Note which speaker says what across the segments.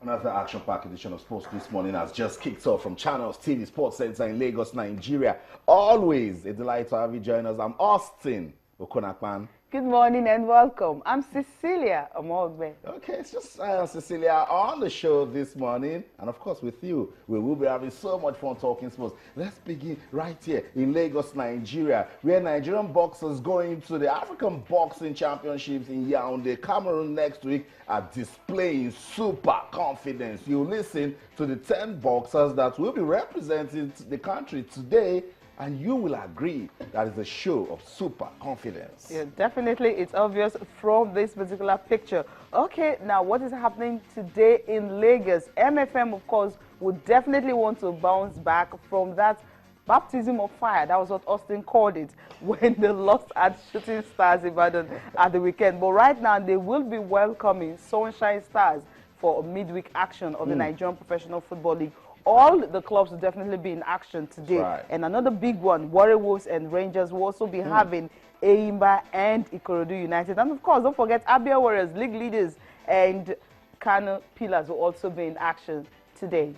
Speaker 1: Another action-packed edition of Sports this morning has just kicked off from Channels TV Sports Center in Lagos, Nigeria. Always a delight to have you join us. I'm Austin Okonakpan.
Speaker 2: Good morning and welcome. I'm Cecilia Omogbe.
Speaker 1: Okay, it's just Cecilia on the show this morning. And of course with you, we will be having so much fun talking sports. Let's begin right here in Lagos, Nigeria, where Nigerian boxers going to the African Boxing Championships in Yaoundé, Cameroon next week are displaying super confidence. You listen to the 10 boxers that will be representing the country today, and you will agree that is a show of super confidence.
Speaker 2: Yeah, definitely. It's obvious from this particular picture. Okay, now what is happening today in Lagos? MFM, of course, would definitely want to bounce back from that baptism of fire. That was what Austin called it when they lost at Shooting Stars Ibadan at the weekend. But right now, they will be welcoming Sunshine Stars for midweek action of the Nigerian Professional Football League. All the clubs will definitely be in action today.
Speaker 1: Right.
Speaker 2: And another big one, Warrior Wolves and Rangers will also be having Eimba and Ikorodu United. And of course, don't forget Abia Warriors, league leaders, and Kano Pillars will also be in action today.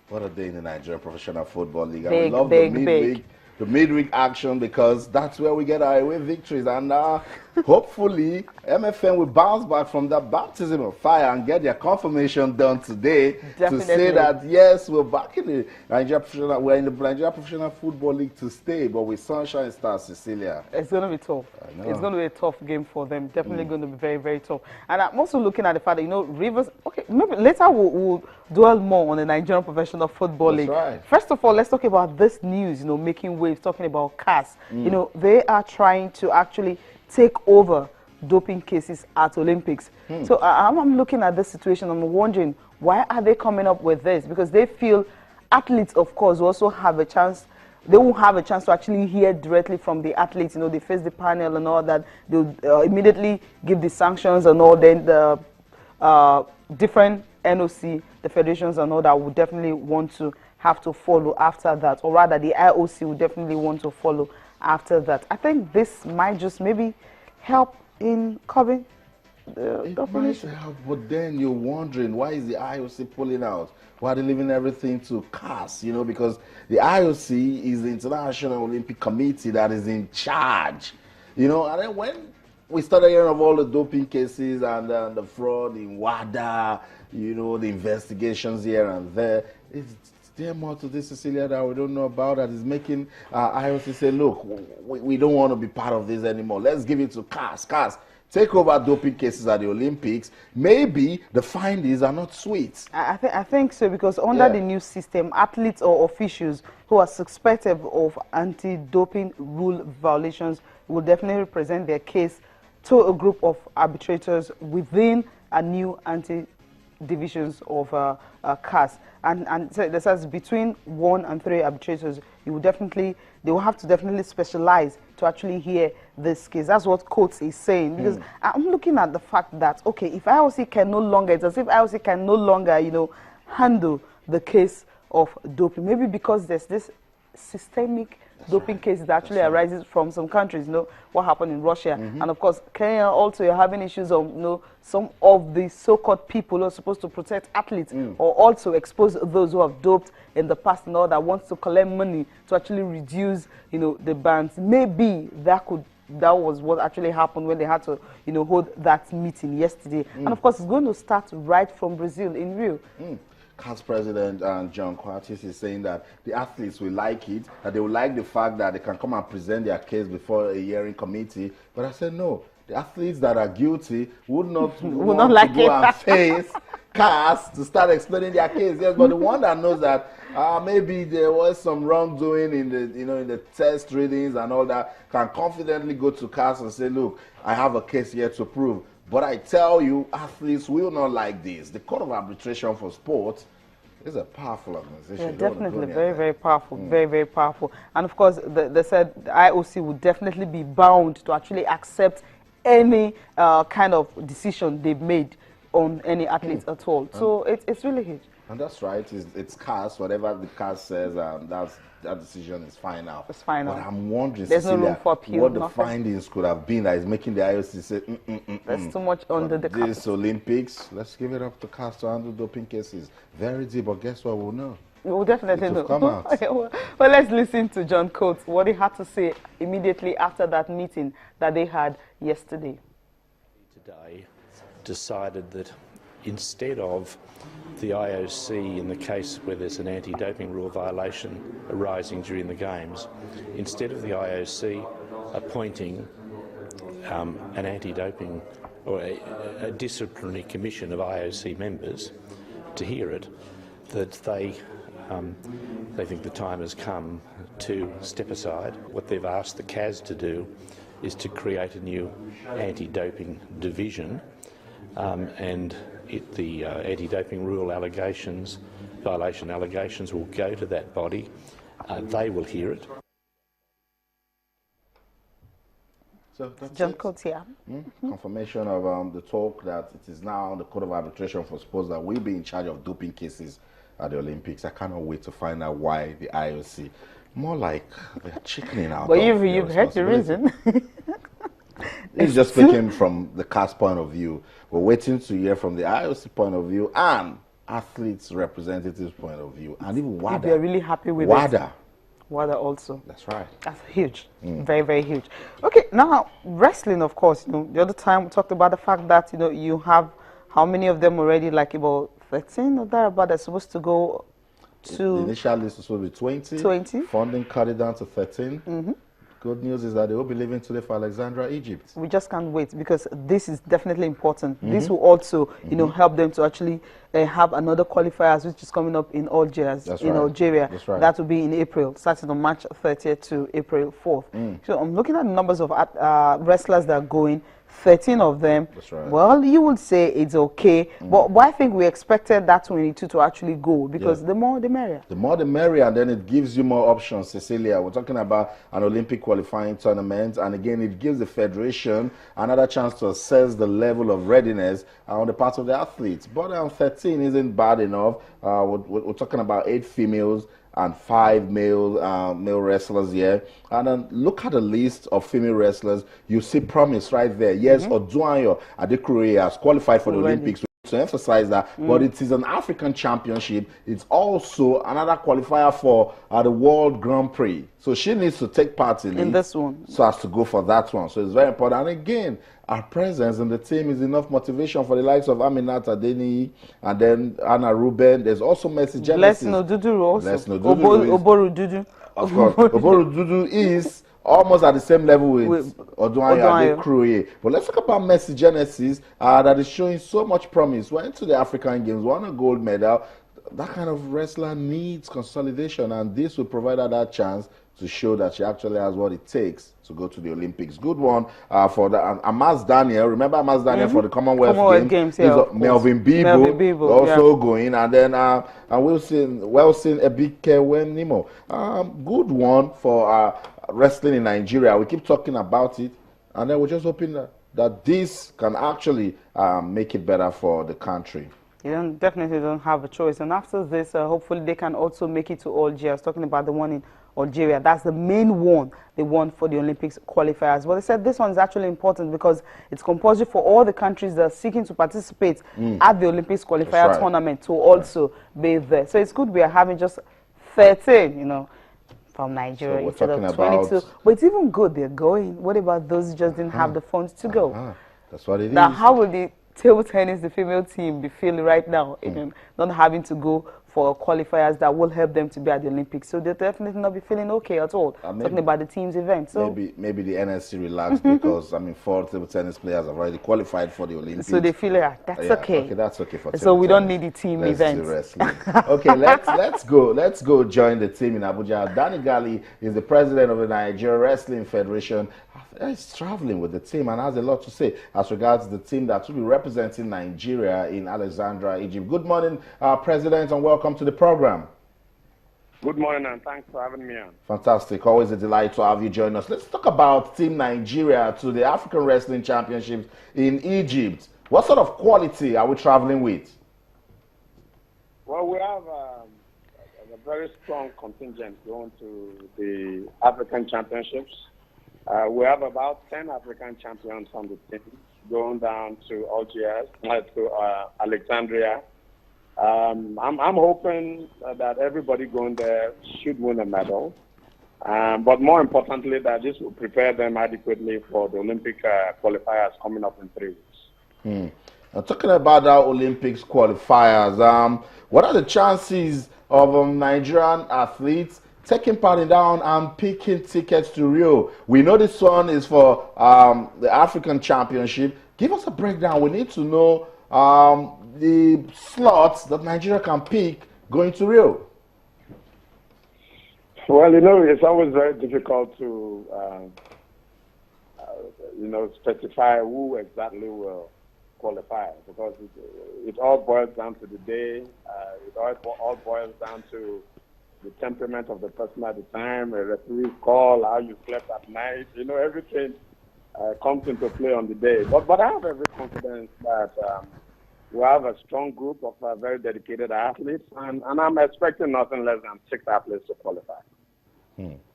Speaker 1: What a day in the Nigerian Professional Football League.
Speaker 2: Big,
Speaker 1: I love the midweek action because that's where we get our away victories. And hopefully, MFM will bounce back from that baptism of fire and get their confirmation done today to say that, yes, we're back in the Nigeria Professional, we're in the Nigeria Professional Football League to stay, but with Sunshine Stars, Cecilia.
Speaker 2: It's going to be tough. It's going to be a tough game for them. Definitely going to be very, very tough. And I'm also looking at the fact that, you know, Rivers, okay, maybe later we'll dwell more on the Nigerian Professional Football League.
Speaker 1: Right.
Speaker 2: First of all, let's talk about this news, you know, making waves, talking about CAS. You know, they are trying to actually take over doping cases at Olympics. So I'm looking at this situation, I'm wondering, why are they coming up with this? Because they feel athletes, of course, will also have a chance. They won't have a chance to actually hear directly from the athletes. You know, they face the panel and all that. They'll immediately give the sanctions and all. Then the different NOC, the federations and all that would definitely want to have to follow after that. Or rather, the IOC would definitely want to follow after that. I think this might just maybe help in curbing the doping issue.
Speaker 1: Help, but then you're wondering, why is the IOC pulling out? Why are they leaving everything to CAS? You know, because the IOC is the International Olympic Committee that is in charge. You know, and then when we started hearing of all the doping cases and the fraud in WADA, you know, the investigations here and there, it's there more to this, Cecilia, that we don't know about that is making IOC say, look, we don't want to be part of this anymore. Let's give it to CAS. CAS, take over doping cases at the Olympics. Maybe the findings are not sweet.
Speaker 2: I think so, because under the new system, athletes or officials who are suspected of anti-doping rule violations will definitely present their case to a group of arbitrators within a new divisions of CAS, and so this says between 1 and 3 arbitrators. They will have to definitely specialize to actually hear this case. That's what Coates is saying, because I'm looking at the fact that, okay, if IOC can no longer, it's as if IOC can no longer, you know, handle the case of doping, maybe because there's this systemic doping cases that actually arises from some countries. You know what happened in Russia, and of course Kenya also, you're having issues of, you know, some of the so-called people who are supposed to protect athletes or also expose those who have doped in the past and all that wants to collect money to actually reduce, you know, the bans. Maybe that was what actually happened when they had to, you know, hold that meeting yesterday. And of course it's going to start right from Brazil in Rio.
Speaker 1: CAS president John Quartis is saying that the athletes will like it, that they will like the fact that they can come and present their case before a hearing committee. But I said no, the athletes that are guilty would not want
Speaker 2: like
Speaker 1: to go and face CAS to start explaining their case. Yes, but the one that knows that maybe there was some wrongdoing in the, you know, in the test readings and all that, can confidently go to CAS and say, look, I have a case here to prove. But I tell you, athletes will not like this. The Court of Arbitration for Sport is a powerful organization.
Speaker 2: Yeah, definitely very, very powerful, very, very powerful. And of course, they said the IOC would definitely be bound to actually accept any kind of decision they've made on any athletes at all. So it's really huge.
Speaker 1: And that's right. It's CAS. Whatever the CAS says, that decision is final.
Speaker 2: It's final.
Speaker 1: But I'm wondering,
Speaker 2: There's
Speaker 1: Cecilia,
Speaker 2: no room for appeal,
Speaker 1: what the
Speaker 2: nothing.
Speaker 1: findings could have been that is making the IOC say,
Speaker 2: There's too much under the carpet.
Speaker 1: This Olympics, let's give it up to CAS to handle doping cases. Very deep, but guess what? We'll know.
Speaker 2: We'll definitely
Speaker 1: It will
Speaker 2: know.
Speaker 1: come out.
Speaker 2: Well, let's listen to John Coates, what he had to say immediately after that meeting that they had yesterday.
Speaker 3: Today decided that instead of the IOC, in the case where there's an anti-doping rule violation arising during the Games, instead of the IOC appointing an anti-doping or a disciplinary commission of IOC members to hear it, that they think the time has come to step aside. What they've asked the CAS to do is to create a new anti-doping division, and the anti-doping rule violation allegations will go to that body. They will hear it.
Speaker 1: So that's
Speaker 2: John
Speaker 1: it.
Speaker 2: Coates, yeah.
Speaker 1: Confirmation of the talk that it is now the Court of Arbitration for Sports that will be in charge of doping cases at the Olympics. I cannot wait to find out why the IOC. More like they're chickening out.
Speaker 2: But you've heard the reason.
Speaker 1: It's just speaking from the CAS point of view. We're waiting to hear from the IOC point of view and athletes' representatives' point of view, and even WADA.
Speaker 2: They're really happy with
Speaker 1: WADA.
Speaker 2: it. WADA also.
Speaker 1: That's right.
Speaker 2: That's huge. Very, very huge. Okay, now wrestling, of course, the other time we talked about the fact that, you have how many of them already, like about 13 or thereabout, are supposed to go to...
Speaker 1: The initial list was supposed to be 20.
Speaker 2: 20.
Speaker 1: Funding cut it down to 13. Good news is that they will be leaving today for Alexandria, Egypt.
Speaker 2: We just can't wait because this is definitely important. This will also, help them to actually have another qualifiers, which is coming up in Algiers, Algeria.
Speaker 1: That's right.
Speaker 2: That will be in April, starting on March 30th to April 4th. So I'm looking at the numbers of wrestlers that are going. 13 of them.
Speaker 1: That's right.
Speaker 2: Well, you would say it's okay, but I think we expected that 22 to actually go because the more the merrier.
Speaker 1: The more the merrier, and then it gives you more options, Cecilia. We're talking about an Olympic qualifying tournament, and again, it gives the federation another chance to assess the level of readiness on the part of the athletes. But 13 isn't bad enough. We're talking about 8 females and 5 male wrestlers here. And then look at the list of female wrestlers. You see promise right there. Yes, Oduayo Adekunle has qualified for the Olympics. To emphasize that, but it is an African championship. It's also another qualifier for the World Grand Prix. So she needs to take part in
Speaker 2: this one.
Speaker 1: So as to go for that one. So it's very important. And again, our presence in the team is enough motivation for the likes of Aminat Adeniyi and then Anna Ruben. There's also Mercy Genesis.
Speaker 2: Blessing Odudu also.
Speaker 1: Blessing Odudu
Speaker 2: Oboru Dudu.
Speaker 1: Of course, Oboru Dudu is almost at the same level with Oduayo Adekunle. But let's talk about Mercy Genesis that is showing so much promise. Went to the African Games, won a gold medal. That kind of wrestler needs consolidation, and this will provide her that chance to show that she actually has what it takes to go to the Olympics. Good one for the Amaz Daniel. Remember Amaz Daniel for the Commonwealth Games?
Speaker 2: Yeah,
Speaker 1: Melvin Bibo also going, and then Wilson Ebike Wenimo. Good one for wrestling in Nigeria. We keep talking about it, and then we're just hoping that this can actually make it better for the country.
Speaker 2: You definitely don't have a choice. And after this, hopefully they can also make it to Algeria. I was talking about the one in Algeria. That's the main one they want for the Olympics qualifiers. But they said this one is actually important because it's compulsory for all the countries that are seeking to participate at the Olympics qualifier tournament to also be there. So it's good we are having just 13, from Nigeria
Speaker 1: so
Speaker 2: instead of 22. But it's even good they're going. What about those who just didn't have the funds to go?
Speaker 1: That's what it is.
Speaker 2: Now, how will the table tennis, the female team, be feeling right now, not having to go for qualifiers that will help them to be at the Olympics? So they'll definitely not be feeling okay at all. Talking about the team's event. So
Speaker 1: maybe the NSC relaxed because 4 table tennis players have already qualified for the Olympics.
Speaker 2: So they feel like that's okay.
Speaker 1: Okay, that's okay for.
Speaker 2: So we don't need the team event.
Speaker 1: Okay, let's go join the team in Abuja. Danny Gali is the president of the Nigeria Wrestling Federation. He's traveling with the team and has a lot to say as regards the team that will be representing Nigeria in Alexandria, Egypt. Good morning, President, and welcome to the program.
Speaker 4: Good morning, and thanks for having me on.
Speaker 1: Fantastic. Always a delight to have you join us. Let's talk about Team Nigeria to the African Wrestling Championships in Egypt. What sort of quality are we traveling with?
Speaker 4: Well, we have a very strong contingent going to the African Championships. We have about 10 African champions on the team going down to Algiers, to Alexandria. I'm hoping that everybody going there should win a medal. But more importantly, that this will prepare them adequately for the Olympic qualifiers coming up in 3 weeks.
Speaker 1: Talking about our Olympics qualifiers, what are the chances of Nigerian athletes taking part in that one and picking tickets to Rio? We know this one is for the African Championship. Give us a breakdown. We need to know the slots that Nigeria can pick going to Rio.
Speaker 4: Well, it's always very difficult to, specify who exactly will qualify, because it all boils down to the day. It all boils down to the temperament of the person at the time, a referee's call, how you slept at night. Everything comes into play on the day. But I have every confidence that we have a strong group of very dedicated athletes, and I'm expecting nothing less than 6 athletes to qualify.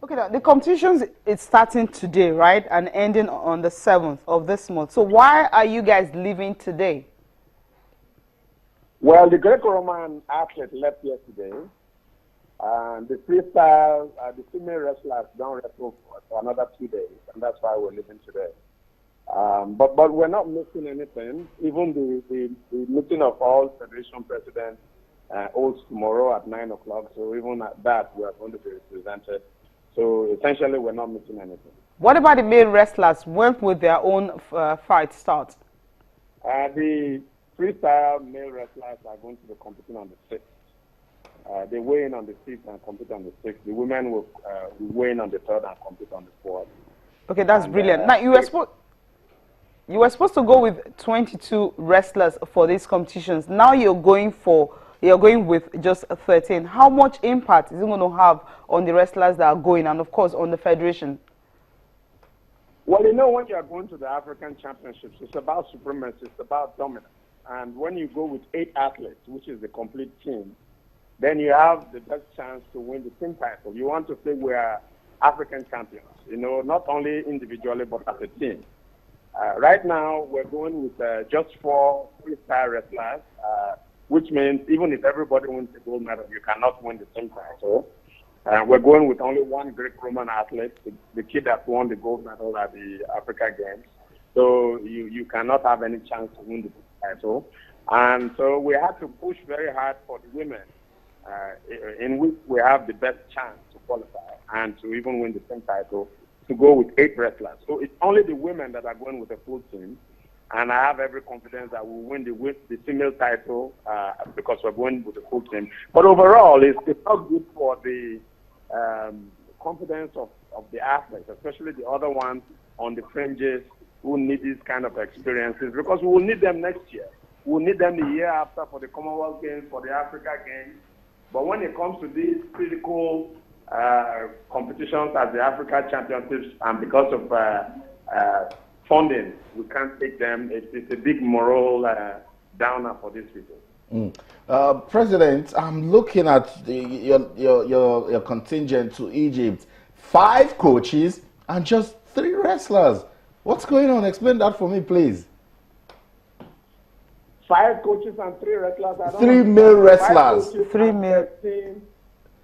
Speaker 2: Okay, now, the competitions is starting today, right, and ending on the 7th of this month. So why are you guys leaving today?
Speaker 4: Well, the Greco-Roman athlete left yesterday, and the freestyle, the female wrestlers don't wrestle for another 2 days, and that's why we're leaving today. But we're not missing anything. Even the meeting of all federation presidents holds tomorrow at 9 o'clock. So even at that, we are going to be represented. So essentially, we're not missing anything.
Speaker 2: What about the male wrestlers? When will their own fight start?
Speaker 4: The freestyle male wrestlers are going to be competing on the 6th. They weigh in on the 5th and compete on the 6th. The women will weigh in on the 3rd and compete on the 4th.
Speaker 2: Okay, that's brilliant. Now, you were supposed to go with 22 wrestlers for these competitions. Now you're going with just 13. How much impact is it going to have on the wrestlers that are going, and of course on the federation?
Speaker 4: Well, when you are going to the African Championships, it's about supremacy, it's about dominance. And when you go with 8 athletes, which is the complete team, then you have the best chance to win the team title. You want to say we are African champions, not only individually but as a team. Right now, we're going with just 4 freestyle wrestlers, which means even if everybody wins the gold medal, you cannot win the team title. We're going with only 1 Greek-Roman athlete, the kid that won the gold medal at the Africa Games. So you cannot have any chance to win the title. And so we had to push very hard for the women, in which we have the best chance to qualify and to even win the team title, to go with 8 wrestlers. So it's only the women that are going with a full team. And I have every confidence that we'll win the female title because we're going with the full team. But overall, it's not good for the confidence of the athletes, especially the other ones on the fringes who need these kind of experiences, because we will need them next year. We'll need them the year after for the Commonwealth Games, for the Africa Games. But when it comes to these critical competitions as the Africa Championships, and because of funding, we can't take them. It's a big moral downer for these people.
Speaker 1: President, I'm looking at your contingent to Egypt. 5 coaches and just 3 wrestlers. What's going on? Explain that for me, please.
Speaker 4: 5 coaches and 3 wrestlers.
Speaker 1: 3 male wrestlers.
Speaker 2: 3 male.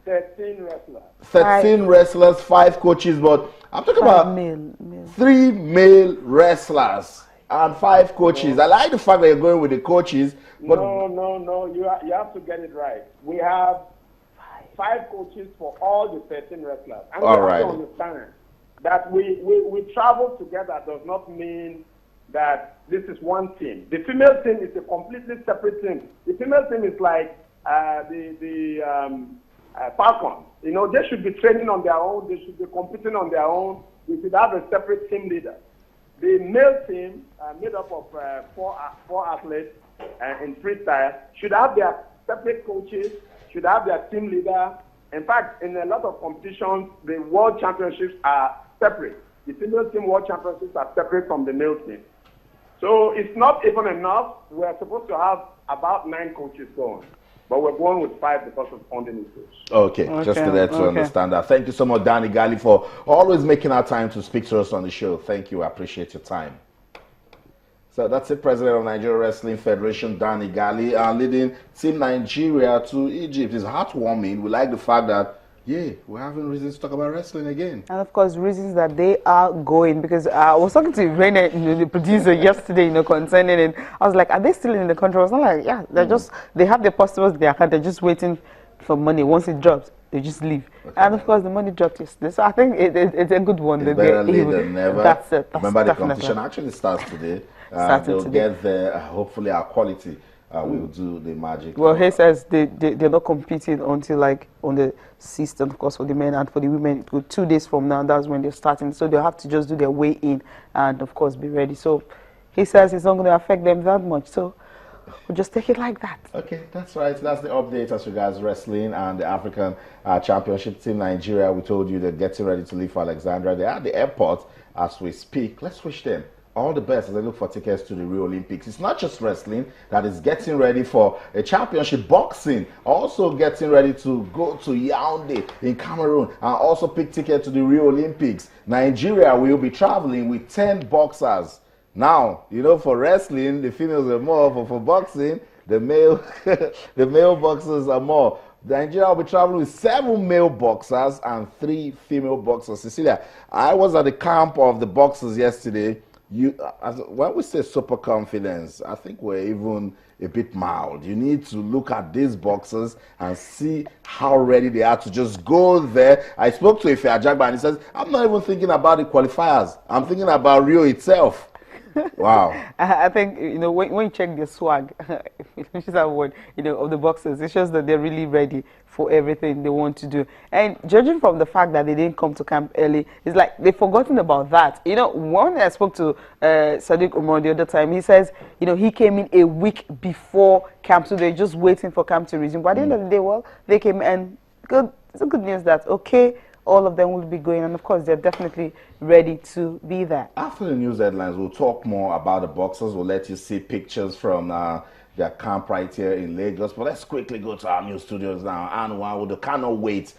Speaker 4: 13 wrestlers.
Speaker 1: 13 wrestlers, 5 coaches, but I'm talking about
Speaker 2: male.
Speaker 1: 3 male wrestlers and 5 coaches. I like the fact that you're going with the coaches. But
Speaker 4: No. You have to get it right. We have 5 coaches for all the 13 wrestlers. And
Speaker 1: all
Speaker 4: you
Speaker 1: right.
Speaker 4: have to understand that we travel together does not mean that this is one team. The female team is a completely separate team. The female team is like the Falcons. They should be training on their own. They should be competing on their own. We should have a separate team leader. The male team, made up of 4 athletes in freestyle, should have their separate coaches, should have their team leader. In fact, in a lot of competitions, the world championships are separate. The female team world championships are separate from the male team. So it's not even enough. We're supposed to have about 9 coaches going. But we're going with 5 because of funding issues.
Speaker 1: Okay, just to let you understand that. Thank you so much, Danny Gali, for always making our time to speak to us on the show. Thank you. I appreciate your time. So that's it, President of Nigeria Wrestling Federation, Danny Gali, leading Team Nigeria to Egypt. It's heartwarming. We like the fact that, yeah, we're having reasons to talk about wrestling again.
Speaker 2: And of course, reasons that they are going, because I was talking to Rene, the producer, yesterday, concerning it. I was like, are they still in the country? I was not like, yeah, they're just, they have their customers in their account, they're just waiting for money. Once it drops, they just leave. Okay. And of course, the money dropped yesterday. So I think it's a good one.
Speaker 1: It's better late than never.
Speaker 2: That's it.
Speaker 1: Remember, the competition actually starts today. They'll get there. Hopefully, our quality will do the magic.
Speaker 2: Well, he says they're not competing until like on the 6th, of course, for the men, and for the women, 2 days from now, that's when they're starting. So they'll have to just do their way in and, of course, be ready. So he says it's not going to affect them that much. So we'll just take it like that.
Speaker 1: Okay, that's right. That's the update as regards wrestling and the African Championship Team Nigeria. We told you they're getting ready to leave for Alexandria. They're at the airport as we speak. Let's wish them all the best as they look for tickets to the Rio Olympics. It's not just wrestling that is getting ready for a championship. Boxing also getting ready to go to Yaoundé in Cameroon and also pick tickets to the Rio Olympics. Nigeria will be traveling with 10 boxers. Now, for wrestling, the females are more. For boxing, the male the male boxers are more. Nigeria will be traveling with 7 male boxers and 3 female boxers. Cecilia, I was at the camp of the boxers yesterday. When we say super confidence, I think we're even a bit mild. You need to look at these boxers and see how ready they are to just go there. I spoke to Ife Ajagba and he says, I'm not even thinking about the qualifiers. I'm thinking about Rio itself. Wow. I
Speaker 2: think, when you check the swag, which is that word, of the boxers, it shows that they're really ready for everything they want to do. And judging from the fact that they didn't come to camp early, it's like they've forgotten about that. When I spoke to Sadiq Umar the other time, he says, he came in a week before camp, so they're just waiting for camp to resume. But at the end of the day, well, they came and it's a good news that, okay, all of them will be going, and of course they're definitely ready to be there.
Speaker 1: After the news headlines, we'll talk more about the boxers. We'll let you see pictures from their camp right here in Lagos. But let's quickly go to our new studios now. And we cannot wait